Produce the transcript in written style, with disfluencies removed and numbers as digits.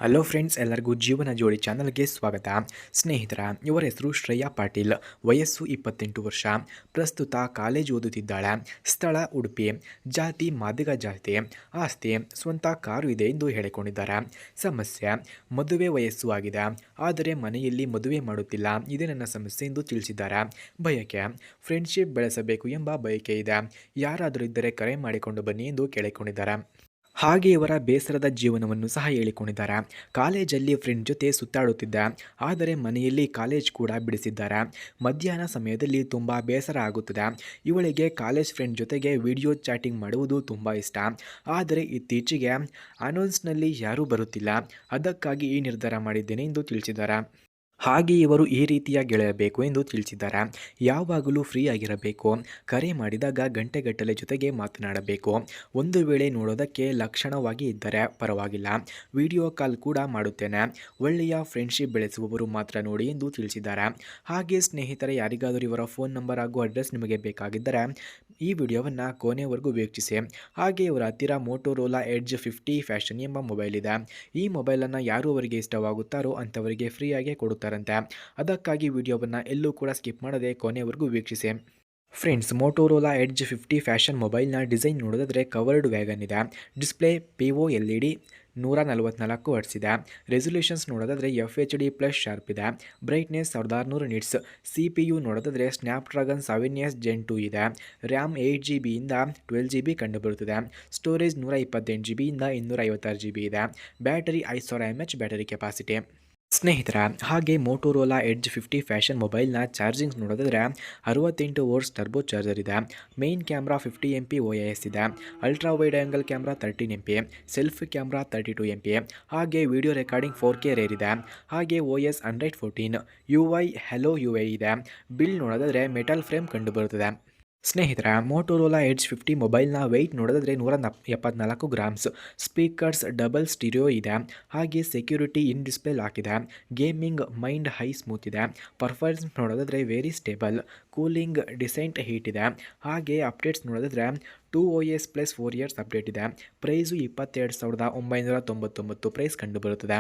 Hello friends, ಎಲ್ಲರಿಗೂ ಜೀವನ ಜೋಡಿ ಚಾನಲ್ಗೆ ಸ್ವಾಗತ. ಸ್ನೇಹಿತರ, ಇವರ ಹೆಸರು ಶ್ರೇಯಾ ಪಾಟೀಲ್. ವಯಸ್ಸು 28 ವರ್ಷ. ಪ್ರಸ್ತುತ ಕಾಲೇಜ್ ಓದುತ್ತಿದ್ದಾಳೆ. ಸ್ಥಳ ಉಡುಪಿ. ಜಾತಿ ಮಾದಿಗ ಜಾತಿ. ಆಸ್ತಿ ಸ್ವಂತ ಕಾರು ಇದೆ ಎಂದು ಹೇಳಿಕೊಂಡಿದ್ದಾರೆ. ಸಮಸ್ಯೆ ಮದುವೆ ವಯಸ್ಸು ಆಗಿದೆ, ಆದರೆ ಮನೆಯಲ್ಲಿ ಮದುವೆ ಮಾಡುತ್ತಿಲ್ಲ. ಇದೇ ನನ್ನ ಸಮಸ್ಯೆ ಎಂದು ತಿಳಿಸಿದ್ದಾರೆ. ಬಯಕೆ ಫ್ರೆಂಡ್ಶಿಪ್ ಬೆಳೆಸಬೇಕು ಎಂಬ ಬಯಕೆ ಇದೆ. ಯಾರಾದರೂ ಇದ್ದರೆ ಕರೆ ಮಾಡಿಕೊಂಡು ಬನ್ನಿ ಎಂದು ಕೇಳಿಕೊಂಡಿದ್ದಾರೆ. ಹಾಗೆ ಇವರ ಬೇಸರದ ಜೀವನವನ್ನು ಸಹ ಹೇಳಿಕೊಂಡಿದ್ದಾರೆ. ಕಾಲೇಜಲ್ಲಿ ಫ್ರೆಂಡ್ ಜೊತೆ ಸುತ್ತಾಡುತ್ತಿದ್ದೆ, ಆದರೆ ಮನೆಯಲ್ಲಿ ಕಾಲೇಜ್ ಕೂಡ ಬಿಡಿಸಿದ್ದಾರೆ. ಮಧ್ಯಾಹ್ನ ಸಮಯದಲ್ಲಿ ತುಂಬ ಬೇಸರ ಆಗುತ್ತದೆ. ಇವಳಿಗೆ ಕಾಲೇಜ್ ಫ್ರೆಂಡ್ ಜೊತೆಗೆ ವಿಡಿಯೋ ಚಾಟಿಂಗ್ ಮಾಡುವುದು ತುಂಬ ಇಷ್ಟ. ಆದರೆ ಇತ್ತೀಚೆಗೆ ಅನೌನ್ಸ್ನಲ್ಲಿ ಯಾರೂ ಬರುತ್ತಿಲ್ಲ. ಅದಕ್ಕಾಗಿ ಈ ನಿರ್ಧಾರ ಮಾಡಿದ್ದೇನೆ ಎಂದು ತಿಳಿಸಿದ್ದಾರೆ. ಹಾಗೆ ಇವರು ಈ ರೀತಿಯ ಗೆಳೆಯಬೇಕು ಎಂದು ತಿಳಿಸಿದ್ದಾರೆ. ಯಾವಾಗಲೂ ಫ್ರೀ ಆಗಿರಬೇಕು. ಕರೆ ಮಾಡಿದಾಗ ಗಂಟೆಗಟ್ಟಲೆ ಜೊತೆಗೆ ಮಾತನಾಡಬೇಕು. ಒಂದು ವೇಳೆ ನೋಡೋದಕ್ಕೆ ಲಕ್ಷಣವಾಗಿ ಇದ್ದರೆ ಪರವಾಗಿಲ್ಲ, ವಿಡಿಯೋ ಕಾಲ್ ಕೂಡ ಮಾಡುತ್ತೇನೆ. ಒಳ್ಳೆಯ ಫ್ರೆಂಡ್ಶಿಪ್ ಬೆಳೆಸುವವರು ಮಾತ್ರ ನೋಡಿ ಎಂದು ತಿಳಿಸಿದ್ದಾರೆ. ಹಾಗೆ ಸ್ನೇಹಿತರೆ, ಯಾರಿಗಾದರೂ ಇವರ ಫೋನ್ ನಂಬರ್ ಹಾಗೂ ಅಡ್ರೆಸ್ ನಿಮಗೆ ಬೇಕಾಗಿದ್ದರೆ ಈ ವಿಡಿಯೋವನ್ನು ಕೊನೆವರೆಗೂ ವೀಕ್ಷಿಸಿ. ಹಾಗೆ ಇವರ ಹತ್ತಿರ ಮೋಟೋರೋಲಾ ಎಡ್ಜ್ 50 ಫ್ಯಾಷನ್ ಎಂಬ ಮೊಬೈಲ್ ಇದೆ. ಈ ಮೊಬೈಲನ್ನು ಯಾರು ಅವರಿಗೆ ಇಷ್ಟವಾಗುತ್ತಾರೋ ಅಂಥವರಿಗೆ ಫ್ರೀಯಾಗಿ ಕೊಡುತ್ತಾರಂತೆ. ಅದಕ್ಕಾಗಿ ವಿಡಿಯೋವನ್ನು ಎಲ್ಲೂ ಕೂಡ ಸ್ಕಿಪ್ ಮಾಡದೆ ಕೊನೆವರೆಗೂ ವೀಕ್ಷಿಸಿ. ಫ್ರೆಂಡ್ಸ್, ಮೋಟೋರೋಲಾ ಎಡ್ಜ್ 50 ಫ್ಯಾಷನ್ ಮೊಬೈಲ್ನ ಡಿಸೈನ್ ನೋಡೋದಾದರೆ ಕವರ್ಡ್ ವ್ಯಾಗನ್ ಇದೆ. ಡಿಸ್ಪ್ಲೇ POLED 144 ಹರ್ಟ್ಸ್ ಇದೆ. ರೆಸೊಲ್ಯೂಷನ್ಸ್ ನೋಡೋದಾದರೆ FHD+ ಶಾರ್ಪ್ ಇದೆ. Brightness 1600 nits. CPU ನೋಡೋದಾದರೆ ಸ್ನ್ಯಾಪ್ಡ್ರ್ಯಾಗನ್ 7S Gen 2 ಇದೆ. ರ್ಯಾಮ್ 8GB ಇಂದ 12GB ಕಂಡುಬರುತ್ತದೆ. ಸ್ಟೋರೇಜ್ 128GB ಇಂದ 256GB ಇದೆ. Battery 5000 mAh battery capacity. ಸ್ನೇಹಿತರ, ಹಾಗೆ ಮೋಟೋರೋಲಾ ಎಡ್ಜ್ 50 ಫ್ಯಾಷನ್ ಮೊಬೈಲ್ನ ಚಾರ್ಜಿಂಗ್ ನೋಡೋದಾದರೆ 68 ವೋಲ್ಟ್ಸ್ ಟರ್ಬೋ ಚಾರ್ಜರ್ ಇದೆ. ಮೇನ್ ಕ್ಯಾಮ್ರಾ 50 MP OIS ಇದೆ. Ultra wide angle camera 13 MP, selfie camera 32 MP, ಹಾಗೆ ವಿಡಿಯೋ ರೆಕಾರ್ಡಿಂಗ್ 4K ರೇರ್ ಇದೆ. ಹಾಗೆ OS Android 14, UI Hello UI ಇದೆ. ಬಿಲ್ಡ್ ನೋಡೋದಾದರೆ ಮೆಟಲ್ ಫ್ರೇಮ್ ಕಂಡುಬರುತ್ತದೆ. ಸ್ನೇಹಿತರ, ಮೋಟೋರೋಲಾ ಎಡ್ಜ್ 50 ಮೊಬೈಲ್ನ ವೆಯ್ಟ್ ನೋಡೋದಾದರೆ 174 ಗ್ರಾಮ್ಸ್. ಸ್ಪೀಕರ್ಸ್ ಡಬಲ್ ಸ್ಟೀರಿಯೋ ಇದೆ. ಹಾಗೆ ಸೆಕ್ಯೂರಿಟಿ ಇನ್ ಡಿಸ್ಪ್ಲೇ ಲಾಕ್ ಇದೆ. ಗೇಮಿಂಗ್ ಮೈಂಡ್ ಹೈ ಸ್ಮೂತ್ ಇದೆ. ಪರ್ಫಾರ್ಮೆನ್ಸ್ ನೋಡೋದಾದರೆ very stable. Cooling decent heat ಇದೆ. ಹಾಗೆ ಅಪ್ಡೇಟ್ಸ್ ನೋಡೋದಾದರೆ 2OS + 4 ಇಯರ್ಸ್ ಅಪ್ಡೇಟ್ ಇದೆ. ಪ್ರೈಸು 22,999 ಪ್ರೈಸ್ ಕಂಡುಬರುತ್ತದೆ.